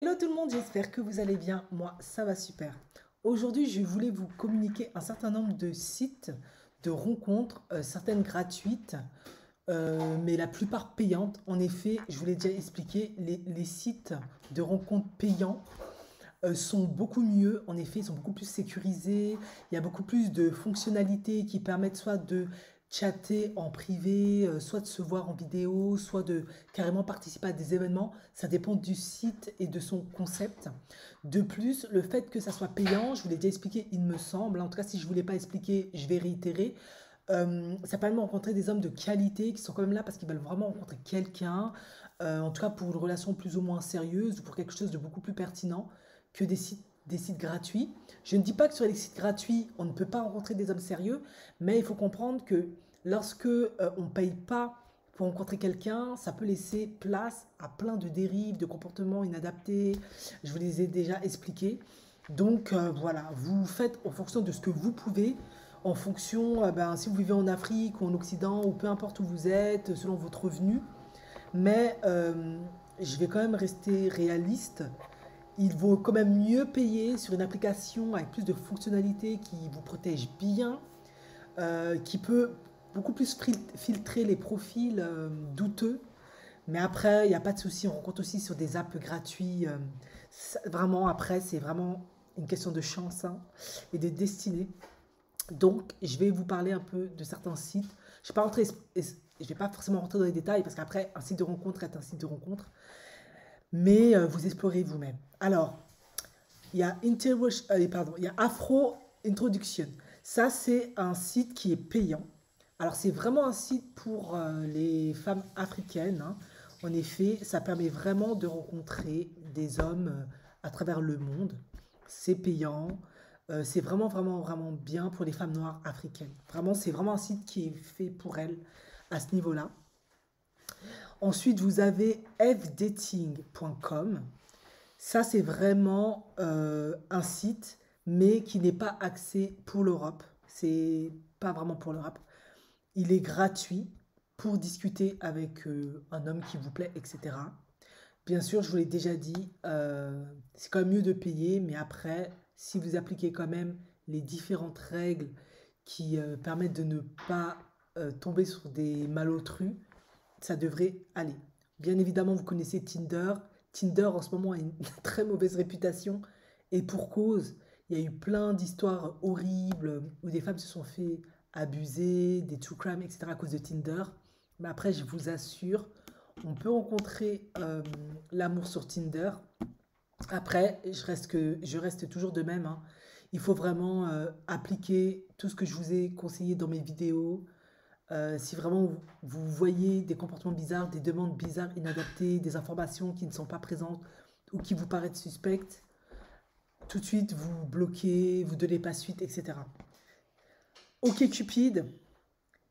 Hello tout le monde, j'espère que vous allez bien. Moi, ça va super. Aujourd'hui, je voulais vous communiquer un certain nombre de sites de rencontres, certaines gratuites, mais la plupart payantes. En effet, je vous l'ai déjà expliqué, les sites de rencontres payants sont beaucoup mieux. En effet, ils sont beaucoup plus sécurisés. Il y a beaucoup plus de fonctionnalités qui permettent soit de chatter en privé, soit de se voir en vidéo, soit de carrément participer à des événements. Ça dépend du site et de son concept. De plus, le fait que ça soit payant, je vous l'ai déjà expliqué, il me semble. En tout cas, si je ne vous l'ai pas expliqué, je vais réitérer. Ça permet de rencontrer des hommes de qualité qui sont quand même là parce qu'ils veulent vraiment rencontrer quelqu'un, en tout cas pour une relation plus ou moins sérieuse ou pour quelque chose de beaucoup plus pertinent que des sites gratuits. Je ne dis pas que sur les sites gratuits, on ne peut pas rencontrer des hommes sérieux, mais il faut comprendre que lorsque on ne paye pas pour rencontrer quelqu'un, ça peut laisser place à plein de dérives, de comportements inadaptés. Je vous les ai déjà expliqués. Donc voilà, vous faites en fonction de ce que vous pouvez, en fonction, si vous vivez en Afrique ou en Occident, ou peu importe où vous êtes, selon votre revenu. Mais je vais quand même rester réaliste. Il vaut quand même mieux payer sur une application avec plus de fonctionnalités qui vous protège bien, qui peut beaucoup plus filtrer les profils douteux. Mais après, il n'y a pas de souci, on rencontre aussi sur des apps gratuits. Vraiment, après, c'est vraiment une question de chance, hein, et de destinée. Donc, je vais vous parler un peu de certains sites. Je vais pas forcément rentrer dans les détails parce qu'après, un site de rencontre est un site de rencontre, mais vous explorez vous-même. Alors, il y a Afro Introduction. Ça, c'est un site qui est payant. Alors, c'est vraiment un site pour les femmes africaines, hein. En effet, ça permet vraiment de rencontrer des hommes à travers le monde. C'est payant. C'est vraiment, vraiment, vraiment bien pour les femmes noires africaines. Vraiment, c'est vraiment un site qui est fait pour elles à ce niveau-là. Ensuite, vous avez fdating.com. Ça, c'est vraiment un site, mais qui n'est pas axé pour l'Europe. C'est pas vraiment pour l'Europe. Il est gratuit pour discuter avec un homme qui vous plaît, etc. Bien sûr, je vous l'ai déjà dit, c'est quand même mieux de payer, mais après, si vous appliquez quand même les différentes règles qui permettent de ne pas tomber sur des malotrus, ça devrait aller. Bien évidemment, vous connaissez Tinder. Tinder en ce moment a une très mauvaise réputation et pour cause. Il y a eu plein d'histoires horribles où des femmes se sont fait abuser, des true crime, etc. à cause de Tinder. Mais après, je vous assure, on peut rencontrer l'amour sur Tinder. Après, je reste toujours de même, hein. Il faut vraiment appliquer tout ce que je vous ai conseillé dans mes vidéos, si vraiment vous voyez des comportements bizarres, des demandes bizarres, inadaptées, des informations qui ne sont pas présentes ou qui vous paraissent suspectes, tout de suite vous bloquez, vous donnez pas suite, etc. Ok Cupid,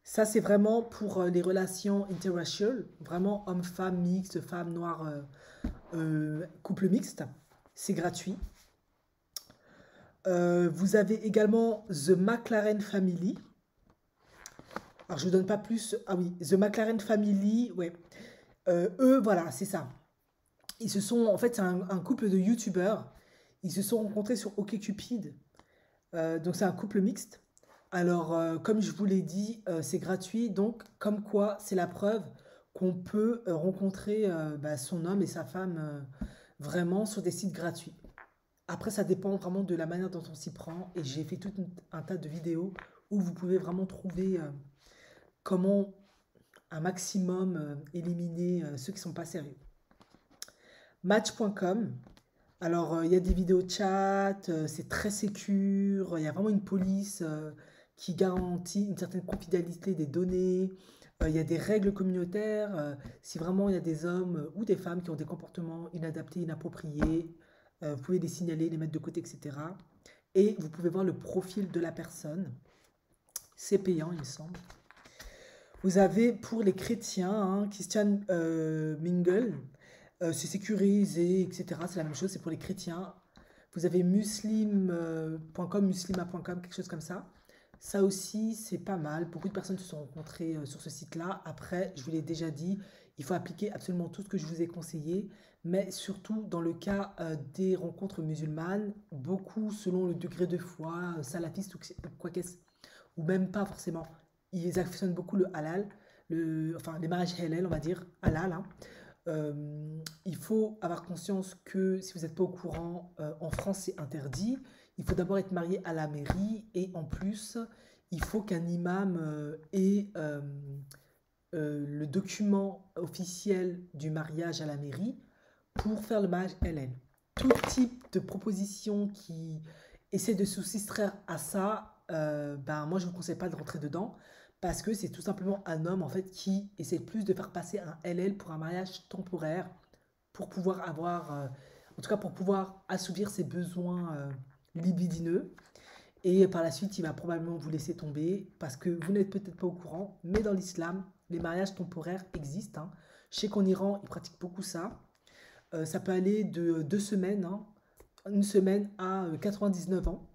ça c'est vraiment pour les relations interracial, vraiment homme-femme mixte, femme noire, couple mixte. C'est gratuit. Vous avez également The McLaren Family. Alors je ne vous donne pas plus. Ah oui, The McLaren Family, ouais. Eux, voilà, c'est ça. En fait, c'est un couple de youtubeurs. Ils se sont rencontrés sur OkCupid. Donc, c'est un couple mixte. Alors, comme je vous l'ai dit, c'est gratuit. Donc, comme quoi, c'est la preuve qu'on peut rencontrer son homme et sa femme vraiment sur des sites gratuits. Après, ça dépend vraiment de la manière dont on s'y prend. Et j'ai fait tout un tas de vidéos où vous pouvez vraiment trouver comment un maximum éliminer ceux qui ne sont pas sérieux. Match.com. Alors, il y a des vidéos chat, c'est très sécure, il y a vraiment une police qui garantit une certaine confidentialité des données. Il y a des règles communautaires. Si vraiment il y a des hommes ou des femmes qui ont des comportements inadaptés, inappropriés, vous pouvez les signaler, les mettre de côté, etc. Et vous pouvez voir le profil de la personne. C'est payant, il me semble. Vous avez pour les chrétiens, hein, Christian Mingle, c'est sécurisé, etc. C'est la même chose, c'est pour les chrétiens. Vous avez muslim.com, muslima.com, quelque chose comme ça. Ça aussi, c'est pas mal. Beaucoup de personnes se sont rencontrées sur ce site-là. Après, je vous l'ai déjà dit, il faut appliquer absolument tout ce que je vous ai conseillé, mais surtout dans le cas des rencontres musulmanes, beaucoup selon le degré de foi, salafiste ou quoi qu'est-ce, ou même pas forcément. Ils affectionnent beaucoup le halal, enfin les mariages halal, on va dire, halal, hein. Il faut avoir conscience que si vous n'êtes pas au courant, en France c'est interdit. Il faut d'abord être marié à la mairie et en plus, il faut qu'un imam ait le document officiel du mariage à la mairie pour faire le mariage LN. Tout type de proposition qui essaie de se soustraire à ça, ben moi je ne vous conseille pas de rentrer dedans parce que c'est tout simplement un homme en fait qui essaie plus de faire passer un LL pour un mariage temporaire pour pouvoir avoir, en tout cas pour pouvoir assouvir ses besoins libidineux. Et par la suite, il va probablement vous laisser tomber parce que vous n'êtes peut-être pas au courant, mais dans l'islam, les mariages temporaires existent, hein. Je sais qu'en Iran, ils pratiquent beaucoup ça. Ça peut aller de 2 semaines, hein, une semaine à 99 ans.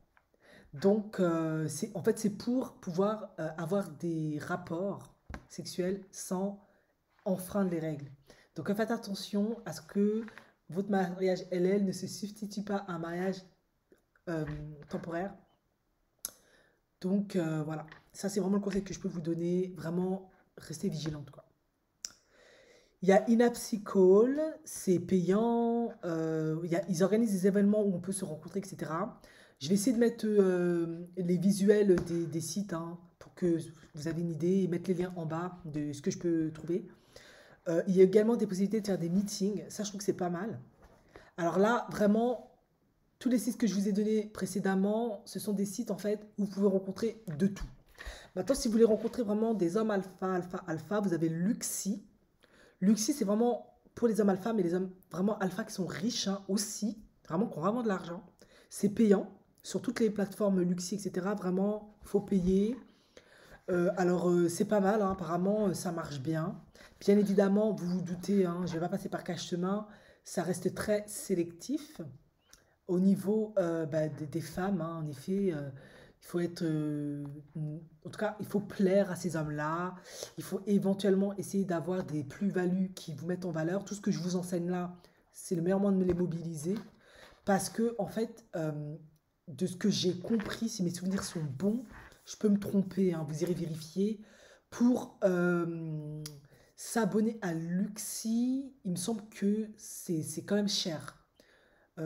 Donc, en fait, c'est pour pouvoir avoir des rapports sexuels sans enfreindre les règles. Donc, faites attention à ce que votre mariage LL ne se substitue pas à un mariage temporaire. Donc, voilà. Ça, c'est vraiment le conseil que je peux vous donner. Vraiment, restez vigilante, quoi. Il y a Inapsicall, c'est payant. Ils organisent des événements où on peut se rencontrer, etc. Je vais essayer de mettre les visuels des sites, hein, pour que vous avez une idée et mettre les liens en bas de ce que je peux trouver. Il y a également des possibilités de faire des meetings. Ça, je trouve que c'est pas mal. Alors là, vraiment, tous les sites que je vous ai donnés précédemment, ce sont des sites en fait où vous pouvez rencontrer de tout. Maintenant, si vous voulez rencontrer vraiment des hommes alpha, alpha, alpha, vous avez Luxi. Luxi, c'est vraiment pour les hommes alpha, mais les hommes vraiment alpha qui sont riches, hein, aussi, vraiment qui ont vraiment de l'argent. C'est payant sur toutes les plateformes Luxi, etc. Vraiment, il faut payer. Alors, c'est pas mal, hein, apparemment, ça marche bien. Bien évidemment, vous vous doutez, hein, je ne vais pas passer par cache-chemin, ça reste très sélectif. Au niveau bah, des femmes, hein, en effet, il faut être... en tout cas, il faut plaire à ces hommes-là. Il faut éventuellement essayer d'avoir des plus-values qui vous mettent en valeur. Tout ce que je vous enseigne là, c'est le meilleur moyen de me les mobiliser. Parce que, en fait, de ce que j'ai compris, si mes souvenirs sont bons, je peux me tromper, hein, vous irez vérifier. Pour s'abonner à Luxi, il me semble que c'est quand même cher.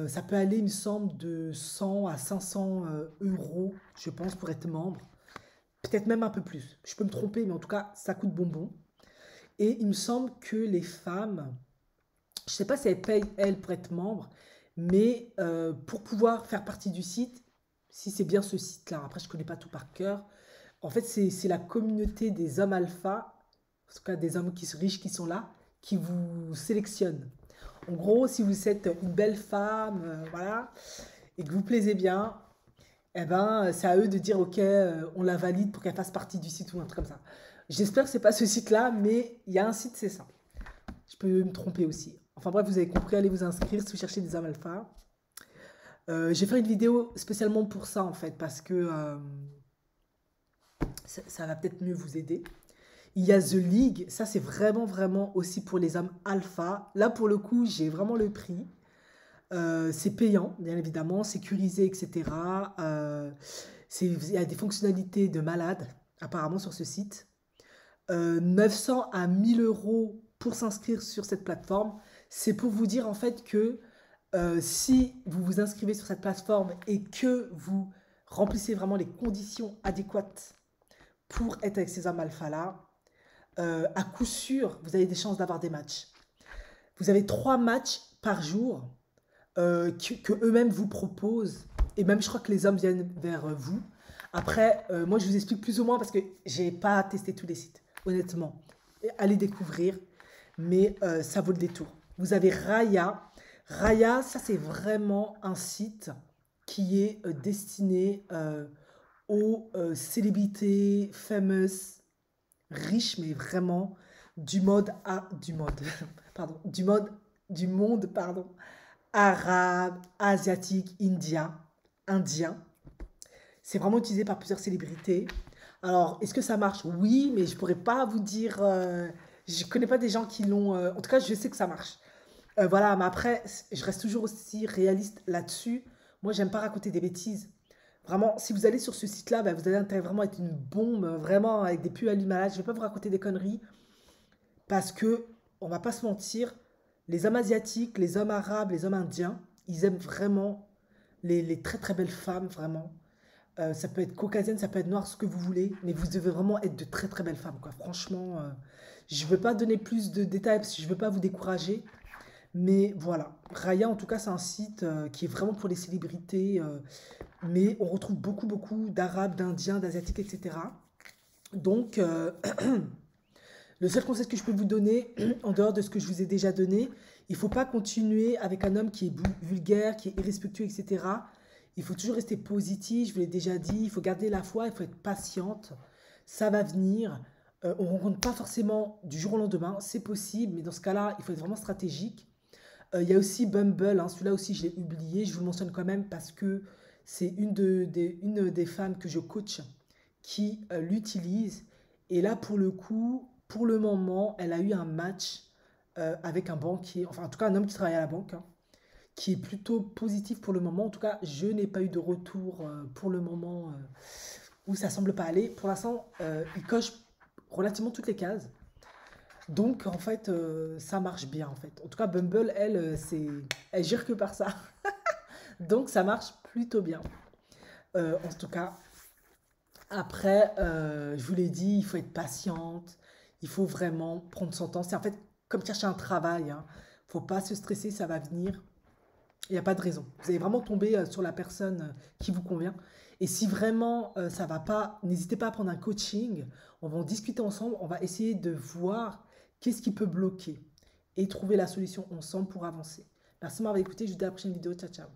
Ça peut aller, il me semble, de 100 à 500 euros, je pense, pour être membre. Peut-être même un peu plus. Je peux me tromper, mais en tout cas, ça coûte bonbon. Et il me semble que les femmes, je ne sais pas si elles payent, elles, pour être membres, mais pour pouvoir faire partie du site, si c'est bien ce site-là, après je ne connais pas tout par cœur, en fait, c'est la communauté des hommes alpha, en tout cas des hommes qui sont riches qui sont là, qui vous sélectionnent. En gros, si vous êtes une belle femme, voilà, et que vous plaisez bien, eh ben, c'est à eux de dire, ok, on la valide pour qu'elle fasse partie du site ou un truc comme ça. J'espère que c'est pas ce site-là, mais il y a un site, c'est ça. Je peux me tromper aussi. Enfin bref, vous avez compris, allez vous inscrire si vous cherchez des hommes alpha. J'ai fait une vidéo spécialement pour ça, en fait, parce que ça va peut-être mieux vous aider. Il y a The League, ça c'est vraiment, vraiment aussi pour les hommes alpha. Là, pour le coup, j'ai vraiment le prix. C'est payant, bien évidemment, sécurisé, etc. Il y a des fonctionnalités de malade, apparemment, sur ce site. 900 à 1000 euros pour s'inscrire sur cette plateforme. C'est pour vous dire en fait que si vous vous inscrivez sur cette plateforme et que vous remplissez vraiment les conditions adéquates pour être avec ces hommes alpha-là, à coup sûr, vous avez des chances d'avoir des matchs. Vous avez 3 matchs par jour que eux-mêmes vous proposent. Et même, je crois que les hommes viennent vers vous. Après, moi, je vous explique plus ou moins parce que j'ai pas testé tous les sites, honnêtement. Allez découvrir, mais ça vaut le détour. Vous avez Raya. Raya, ça, c'est vraiment un site qui est destiné aux célébrités famous, riches, mais vraiment pardon, du monde, pardon, arabe, asiatique, indien. C'est vraiment utilisé par plusieurs célébrités. Alors, est-ce que ça marche? Oui, mais je ne pourrais pas vous dire Je connais pas des gens qui l'ont. En tout cas, je sais que ça marche. Voilà, mais après, je reste toujours aussi réaliste là-dessus. Moi, j'aime pas raconter des bêtises. Vraiment, si vous allez sur ce site-là, bah, vous allez intérêt vraiment être une bombe, vraiment avec des pubs à malade. Je vais pas vous raconter des conneries parce que, on va pas se mentir, les hommes asiatiques, les hommes arabes, les hommes indiens, ils aiment vraiment les très très belles femmes, vraiment. Ça peut être caucasienne, ça peut être noir, ce que vous voulez, mais vous devez vraiment être de très très belles femmes, quoi. Franchement, je ne veux pas donner plus de détails parce que je ne veux pas vous décourager, mais voilà. Raya, en tout cas, c'est un site qui est vraiment pour les célébrités, mais on retrouve beaucoup beaucoup d'Arabes, d'Indiens, d'Asiatiques, etc. Donc, le seul conseil que je peux vous donner, en dehors de ce que je vous ai déjà donné, il ne faut pas continuer avec un homme qui est vulgaire, qui est irrespectueux, etc. Il faut toujours rester positif, je vous l'ai déjà dit, il faut garder la foi, il faut être patiente, ça va venir. On ne rencontre pas forcément du jour au lendemain, c'est possible, mais dans ce cas-là, il faut être vraiment stratégique. Il y a aussi Bumble, hein, celui-là aussi je l'ai oublié, je vous le mentionne quand même parce que c'est une des femmes que je coach qui l'utilise. Et là, pour le coup, pour le moment, elle a eu un match avec un banquier, enfin en tout cas un homme qui travaille à la banque, hein, qui est plutôt positif pour le moment. En tout cas, je n'ai pas eu de retour pour le moment où ça semble pas aller. Pour l'instant, il coche relativement toutes les cases. Donc en fait, ça marche bien en fait. En tout cas, Bumble, elle, elle gère que par ça. Donc ça marche plutôt bien. En tout cas, après, je vous l'ai dit, il faut être patiente. Il faut vraiment prendre son temps. C'est en fait comme chercher un travail, hein. Faut pas se stresser, ça va venir. Il n'y a pas de raison. Vous allez vraiment tomber sur la personne qui vous convient. Et si vraiment ça va pas, n'hésitez pas à prendre un coaching. On va en discuter ensemble. On va essayer de voir qu'est-ce qui peut bloquer et trouver la solution ensemble pour avancer. Merci de m'avoir écouté. Je vous dis à la prochaine vidéo. Ciao, ciao.